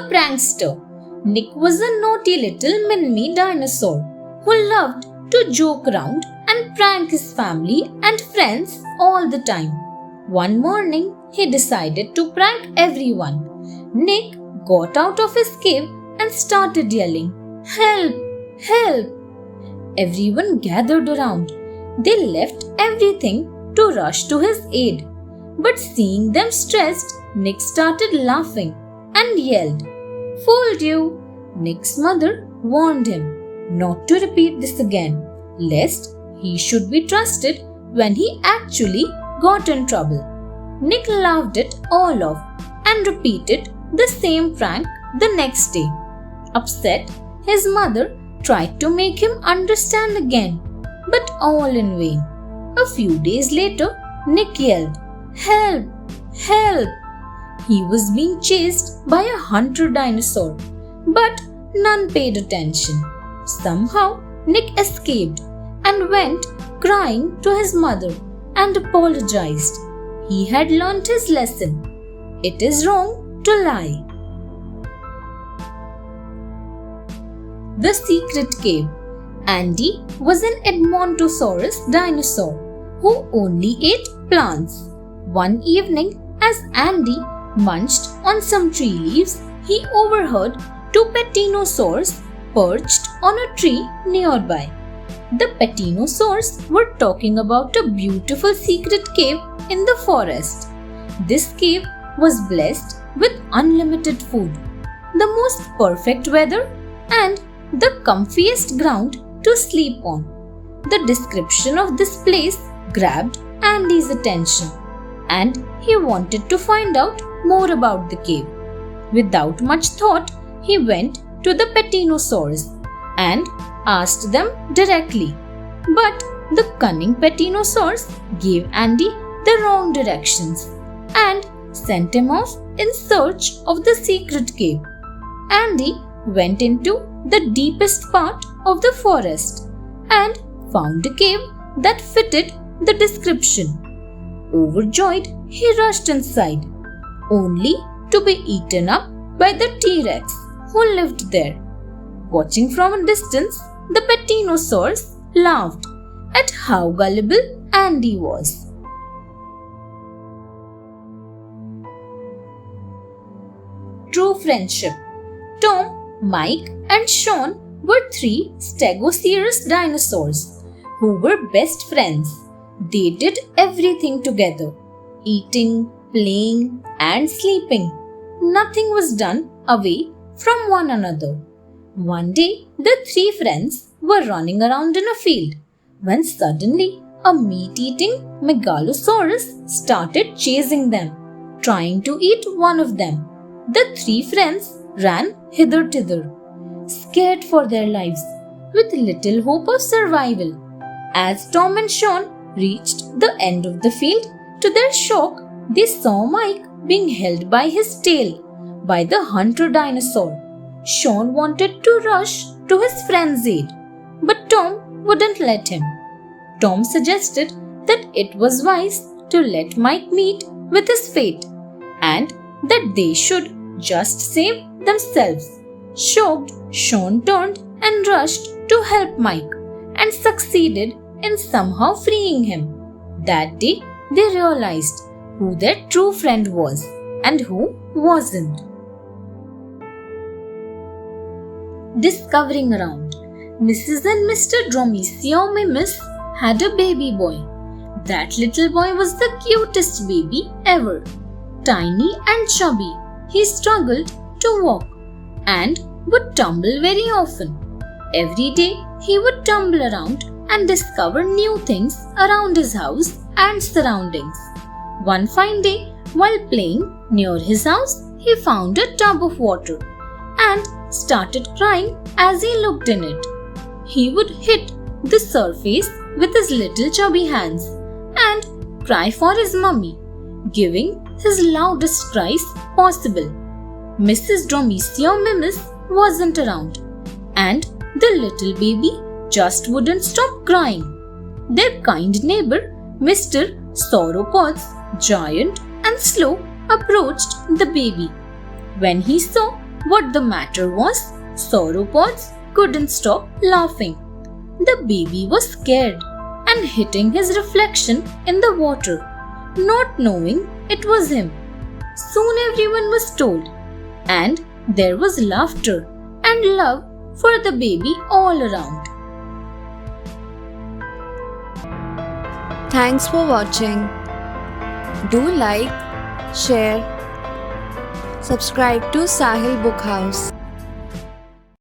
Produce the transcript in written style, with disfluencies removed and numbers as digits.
the prankster. Nick was a naughty little mini dinosaur who loved to joke around and prank his family and friends all the time. One morning, he decided to prank everyone. Nick got out of his cave and started yelling, "Help! Help!" Everyone gathered around. They left everything to rush to his aid. But seeing them stressed, Nick started laughing and yelled, "Fooled you!" Nick's mother warned him not to repeat this again, lest he should be trusted when he actually got in trouble. Nick laughed it all off and repeated the same prank the next day. Upset, his mother tried to make him understand again, but all in vain. A few days later, Nick yelled, "Help! Help!" He was being chased by a hunter dinosaur, but none paid attention. Somehow, Nick escaped and went crying to his mother and apologized. He had learnt his lesson. It is wrong to lie. The Secret Cave. Andy was an Edmontosaurus dinosaur who only ate plants. One evening, as Andy munched on some tree leaves, he overheard two Petinosaurs perched on a tree nearby. The Petinosaurs were talking about a beautiful secret cave in the forest. This cave was blessed with unlimited food, the most perfect weather, and the comfiest ground to sleep on. The description of this place grabbed Andy's attention, and he wanted to find out more about the cave. Without much thought, he went to the Petinosaurs and asked them directly. But the cunning Petinosaurs gave Andy the wrong directions and sent him off in search of the secret cave. Andy went into the deepest part of the forest and found a cave that fitted the description. Overjoyed, he rushed inside, only to be eaten up by the T-Rex who lived there. Watching from a distance, the Petinosaurs laughed at how gullible Andy was. True friendship. Tom, Mike, and Sean were three Stegosaurus dinosaurs who were best friends. They did everything together, eating, playing, and sleeping. Nothing was done away from one another. One day, the three friends were running around in a field when suddenly a meat-eating Megalosaurus started chasing them, trying to eat one of them. The three friends ran hither-thither, scared for their lives, with little hope of survival. As Tom and Sean reached the end of the field, to their shock, they saw Mike being held by his tail by the hunter dinosaur. Sean wanted to rush to his friend's aid, but Tom wouldn't let him. Tom suggested that it was wise to let Mike meet with his fate and that they should just save themselves. Shocked, Sean turned and rushed to help Mike and succeeded in somehow freeing him. That day, they realized who their true friend was and who wasn't. Discovering around. Mrs. and Mr. Dromaeosaurus had a baby boy. That little boy was the cutest baby ever. Tiny and chubby, he struggled to walk and would tumble very often. Every day, he would tumble around and discover new things around his house and surroundings. One fine day, while playing near his house, he found a tub of water and started crying as he looked in it. He would hit the surface with his little chubby hands and cry for his mummy, giving his loudest cries possible. Mrs. Dromaeosaurus wasn't around, and the little baby just wouldn't stop crying. Their kind neighbor, Mr. Sauropods, giant and slow, approached the baby. When he saw What the matter was, Sauropods couldn't stop laughing. The baby was scared and hitting his reflection in the water, not knowing it was him. Soon everyone was told, and there was laughter and love for the baby all around. Thanks for watching. Do like, share, subscribe to Sahil Book House.